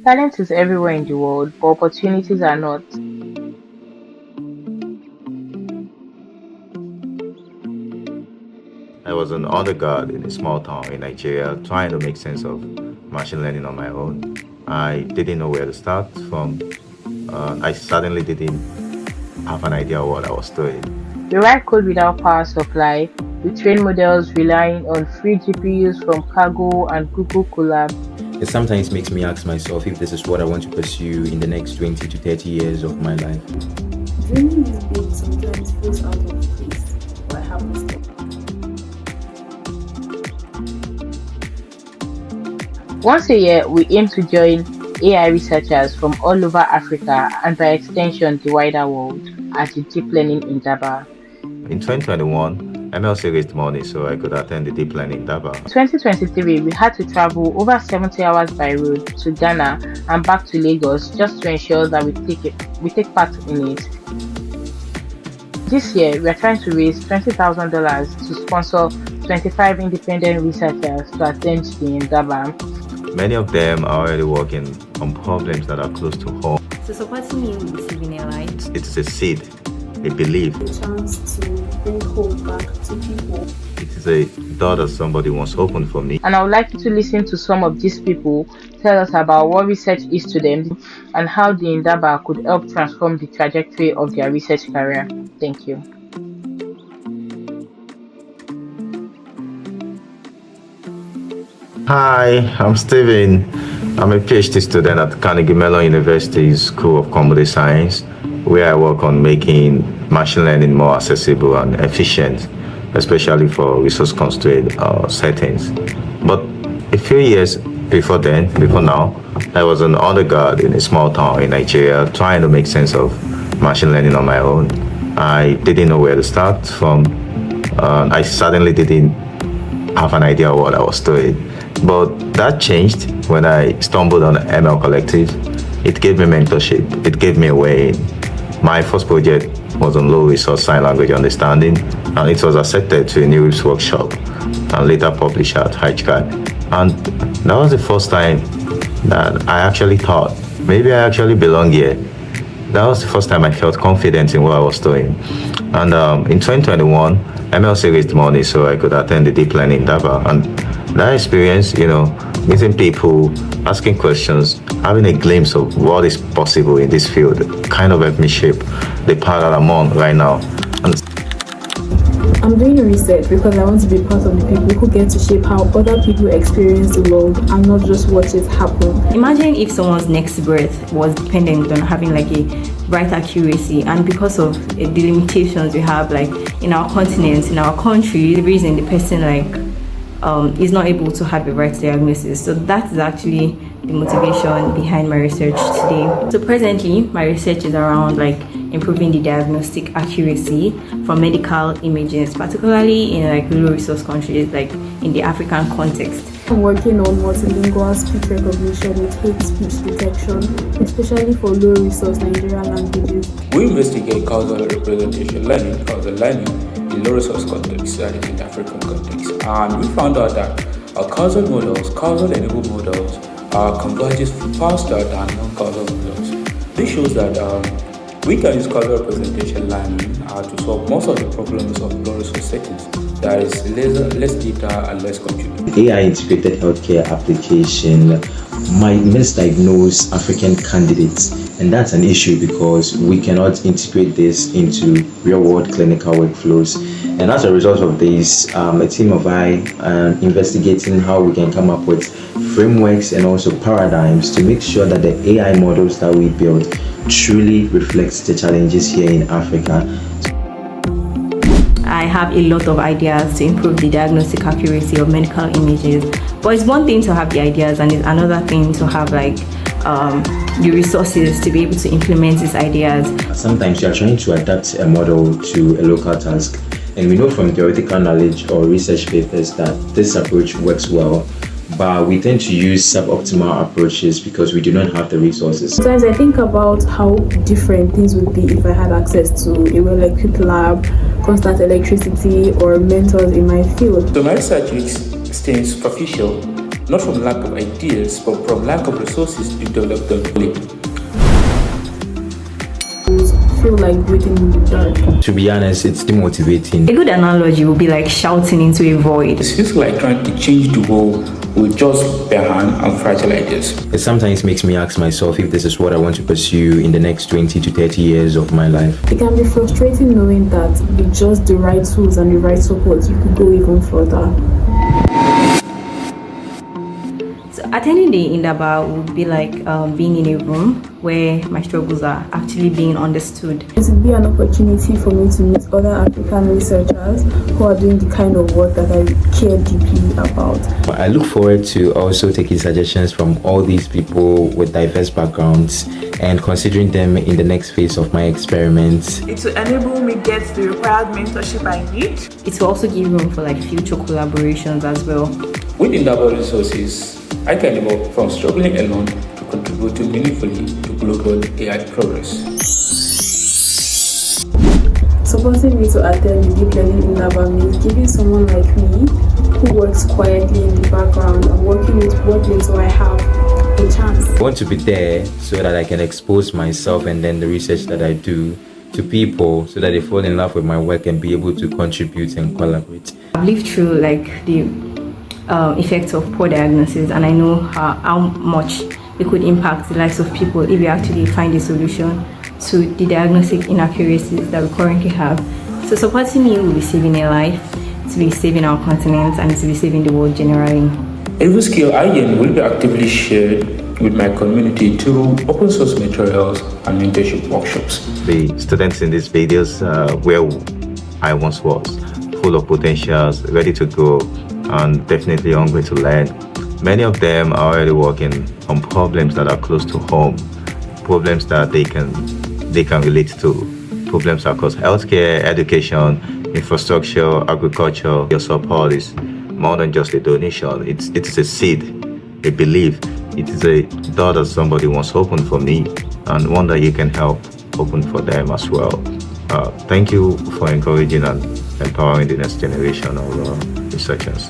Talent is everywhere in the world, but opportunities are not. I was an undergrad in a small town in Nigeria trying to make sense of machine learning on my own. I didn't know where to start from. I suddenly didn't have an idea what I was doing. We write code without power supply. We train models relying on free GPUs from Kaggle and Google Colab. It sometimes makes me ask myself if this is what I want to pursue in the next 20 to 30 years of my life. Dreaming is big sometimes feels out of place. What happens next? Once a year, we aim to join AI researchers from all over Africa and by extension the wider world at the Deep Learning Indaba. In 2021, MLC raised money so I could attend the Deep Learning Indaba. In 2023, we had to travel over 70 hours by road to Ghana and back to Lagos just to ensure that we take part in it. This year, we are trying to raise $20,000 to sponsor 25 independent researchers to attend the Indaba. Many of them are already working on problems that are close to home. So supporting me in receiving a light. It's a seed, a belief. A chance to bring hope back to people. It is a door that somebody once opened for me. And I would like you to listen to some of these people tell us about what research is to them and how the Indaba could help transform the trajectory of their research career. Thank you. Hi, I'm Steven. I'm a PhD student at Carnegie Mellon University's School of Computer Science, where I work on making machine learning more accessible and efficient, especially for resource-constrained settings. But a few years before now, I was an undergrad in a small town in Nigeria trying to make sense of machine learning on my own. I didn't know where to start from. I suddenly didn't have an idea what I was doing. But that changed when I stumbled on ML Collective. It gave me mentorship. It gave me a way in. My first project was on low resource sign language understanding, and it was accepted to a news workshop and later published at Kigali. And that was the first time that I actually thought, maybe I actually belong here. That was the first time I felt confident in what I was doing. And in 2021, MLC raised money so I could attend the Deep Learning Indaba. And that experience, meeting people, asking questions, having a glimpse of what is possible in this field kind of helped me shape the path that I'm on right now. And I'm doing research because I want to be part of the people who get to shape how other people experience the world and not just watch it happen. Imagine if someone's next breath was dependent on having like a right accuracy, and because of the limitations we have like in our continent, in our country, the reason the person is not able to have a right diagnosis. So that is actually the motivation behind my research today. So presently, my research is around like improving the diagnostic accuracy for medical images, particularly in like low resource countries, like in the African context. I'm working on multilingual speech recognition with hate speech detection, especially for low resource Nigerian languages. We investigate causal representation learning, causal learning in low resource context, that is in the African context. And we found out that our causal enabled models converges faster than non-causal models. This shows that we can use causal representation learning to solve most of the problems of low resource settings. There is less data and less compute. AI integrated healthcare application might misdiagnose African candidates, and that's an issue because we cannot integrate this into real-world clinical workflows. And as a result of this, a team of I investigating how we can come up with frameworks and also paradigms to make sure that the AI models that we build truly reflects the challenges here in Africa. I have a lot of ideas to improve the diagnostic accuracy of medical images, but it's one thing to have the ideas and it's another thing to have like the resources to be able to implement these ideas. Sometimes you are trying to adapt a model to a local task, and we know from theoretical knowledge or research papers that this approach works well, but we tend to use suboptimal approaches because we do not have the resources. Sometimes I think about how different things would be if I had access to a well-equipped lab, constant electricity, or mentors in my field. So my research is still superficial not from lack of ideas, but from lack of resources to develop them fully. Feel like breathing in the dark. To be honest, it's demotivating. A good analogy would be like shouting into a void. It feels like trying to change the world with just bare hand and fragile ideas. It sometimes makes me ask myself if this is what I want to pursue in the next 20 to 30 years of my life. It can be frustrating knowing that with just the right tools and the right support, you could go even further. So attending the Indaba would be like being in a room where my struggles are actually being understood. It would be an opportunity for me to meet other African researchers who are doing the kind of work that I care deeply about. I look forward to also taking suggestions from all these people with diverse backgrounds and considering them in the next phase of my experiments. It will enable me get the required mentorship I need. It will also give room for like future collaborations as well. With Indaba resources, I can evolve from struggling alone to contributing meaningfully to global AI progress. Supporting me to attend the Deep Learning Indaba means giving someone like me, who works quietly in the background and working with what little I have, a chance. I want to be there so that I can expose myself and then the research that I do to people so that they fall in love with my work and be able to contribute and collaborate. I've lived through like the effects of poor diagnosis, and I know how much it could impact the lives of people if we actually find a solution to the diagnostic inaccuracies that we currently have. So supporting you will be saving a life, to be saving our continent, and to be saving the world generally. Every skill I gain will be actively shared with my community through open source materials and mentorship workshops. The students in these videos where I once was, full of potentials, ready to go, and definitely hungry to learn. Many of them are already working on problems that are close to home, problems that they can relate to, problems across healthcare, education, infrastructure, agriculture. Your support is more than just a donation. It's a seed, a belief. It is a door that somebody wants opened for me, and one that you can help open for them as well. Thank you for encouraging and empowering the next generation of researchers.